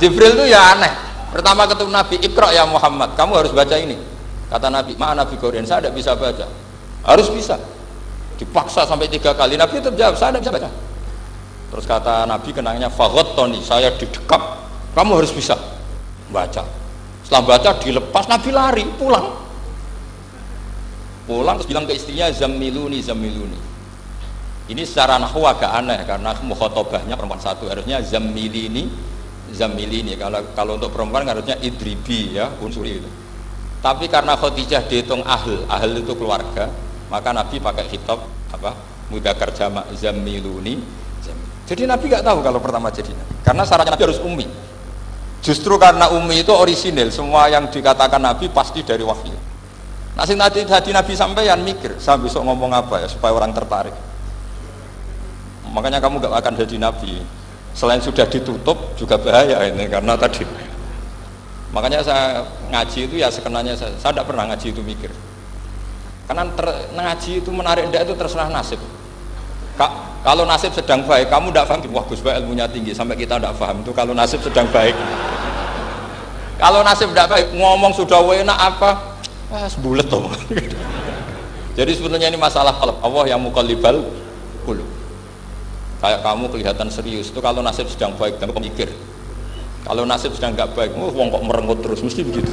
Jibril itu ya aneh. Pertama ketemu Nabi, Iqra ya Muhammad, kamu harus baca ini. Kata Nabi, maaf Nabi Qur'an, saya tidak bisa baca. Harus bisa. Dipaksa sampai 3 kali, Nabi tetap jawab, saya tidak bisa baca. Terus kata Nabi kenangnya, Tony, saya didekap, kamu harus bisa baca. Setelah baca dilepas, Nabi lari pulang terus bilang ke istrinya, Zammiluni. Ini secara nahwu agak aneh karena mukhatabahnya perempuan satu, harusnya Zammilini. Kalau untuk perempuan harusnya idribi ya, unsuri itu. Tapi karena Khadijah dihitung ahl itu keluarga, maka Nabi pakai khitab mudzakkar jamak Zammiluni. Jadi Nabi nggak tahu kalau pertama jadi Nabi, karena syaratnya Nabi harus ummi. Justru karena ummi itu orisinil, semua yang dikatakan Nabi pasti dari wahyu. Nah, sing tadi Nabi sampeyan mikir, saya besok ngomong apa ya supaya orang tertarik. Makanya kamu gak akan jadi Nabi. Selain sudah ditutup juga bahaya ini, karena tadi. Makanya saya ngaji itu ya sekenanya saya tidak pernah ngaji itu mikir. Karena ngaji itu menarik ndak itu terserah nasib. Kalau nasib sedang baik, kamu tidak paham, wah Gus Bae ilmunya tinggi sampai kita tidak paham itu kalau nasib sedang baik. Kalau nasib tidak baik, ngomong sudah enak apa? Sebulet tuh. Jadi sebetulnya ini masalah Allah yang muqallibal qulub. Kayak kamu kelihatan serius itu kalau nasib sedang baik dan mikir. Kalau nasib sedang nggak baik, wong kok merengut terus, mesti begitu.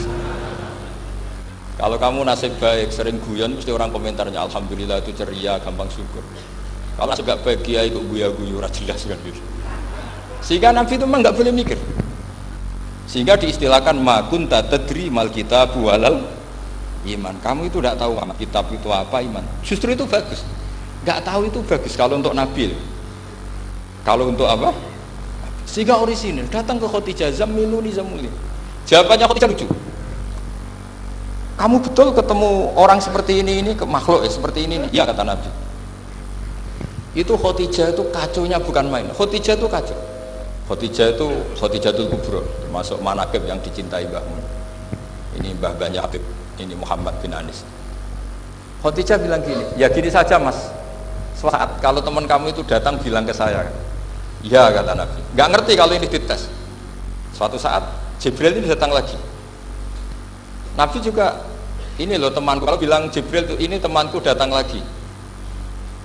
Kalau kamu nasib baik, sering guyon, mesti orang komentarnya alhamdulillah itu ceria, gampang syukur. Kalau nasib nggak baik, kiai kok guya-guyu, jelas kan gitu. Sehingga Nabi itu memang nggak boleh mikir. Sehingga diistilahkan ma kunta tadri mal kitabu walal iman. Kamu itu tidak tahu kitab itu apa, iman. Justru itu bagus. Nggak tahu itu bagus kalau untuk Nabi. Kalau untuk apa? Sehingga orisinil datang ke Khadijah, Zammiluni. Jawabannya Khadijah lucu. Kamu betul ketemu orang seperti ini ke makhluk seperti ini? Iya kata Nabi. Itu Khadijah itu kacaunya bukan main. Khadijah itu kacau. Khadijah itu Khadijatul Kubra, termasuk manaqib yang dicintai Mbahmu. Ini Mbah Banyak Habib, ini Muhammad bin Anis. Khadijah bilang gini, ya gini saja mas. Saat kalau teman kamu itu datang bilang ke saya, ya kata Nabi. Nggak ngerti kalau ini dites. Suatu saat Jibril ini datang lagi. Nabi juga, ini loh temanku. Kalau bilang Jibril itu ini temanku datang lagi.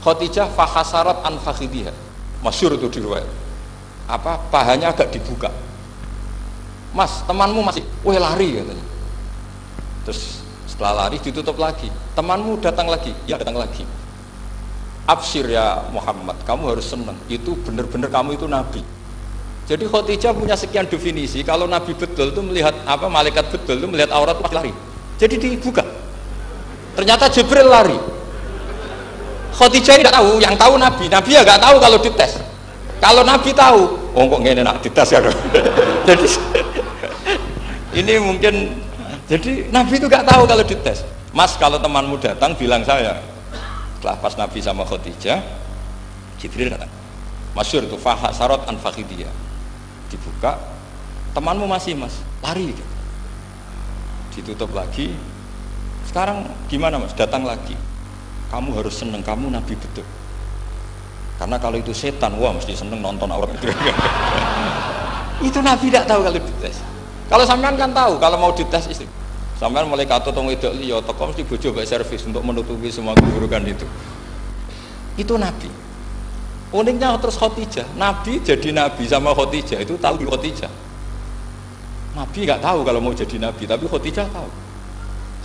Khadijah fahasarat an fakhidhiha. Masyhur itu di riwayat. Pahanya agak dibuka. Mas, temanmu masih, lari katanya. Terus setelah lari ditutup lagi. Temanmu datang lagi, ya datang lagi. Absyir ya Muhammad, kamu harus senang. Itu benar-benar kamu itu Nabi. Jadi Khadijah punya sekian definisi. Kalau Nabi betul itu melihat malaikat betul itu melihat aurat pasti lari. Jadi dibuka. Ternyata Jibril lari. Khadijah ini tidak tahu, yang tahu Nabi. Nabi ya nggak tahu kalau dites. Kalau Nabi tahu, kok ngene nak dites ya. Jadi ini mungkin, jadi Nabi itu nggak tahu kalau dites. Mas, kalau temanmu datang bilang saya. Setelah pas Nabi sama Khadijah, Jibril datang. Masyhur itu fahasarat an fakhidiyah. Dibuka, temanmu masih mas, lari. Ditutup lagi. Sekarang gimana mas? Datang lagi. Kamu harus seneng, kamu Nabi betul. Karena kalau itu setan, wah mesti seneng nonton aurat itu. Itu Nabi tidak tahu kalau dites. Kalau sampean kan tahu, kalau mau dites istri. Sampean mulai kato tong wedok liya teko mesti bojo mbek servis untuk menutupi semua keburukan itu. Itu Nabi. Uniknya terus Khadijah, Nabi jadi Nabi sama Khadijah itu tahu di Khadijah. Nabi nggak tahu kalau mau jadi Nabi, tapi Khadijah tahu.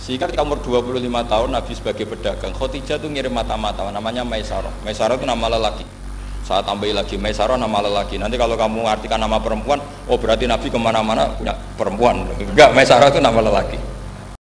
Sehingga ketika umur 25 tahun Nabi sebagai pedagang, Khadijah itu ngirim mata-mata namanya Maisarah. Maisarah itu nama lelaki. Saya tambahi lagi, Maisarah nama lelaki. Nanti kalau kamu artikan nama perempuan, oh berarti Nabi kemana-mana punya perempuan. Enggak, Maisarah itu nama lelaki.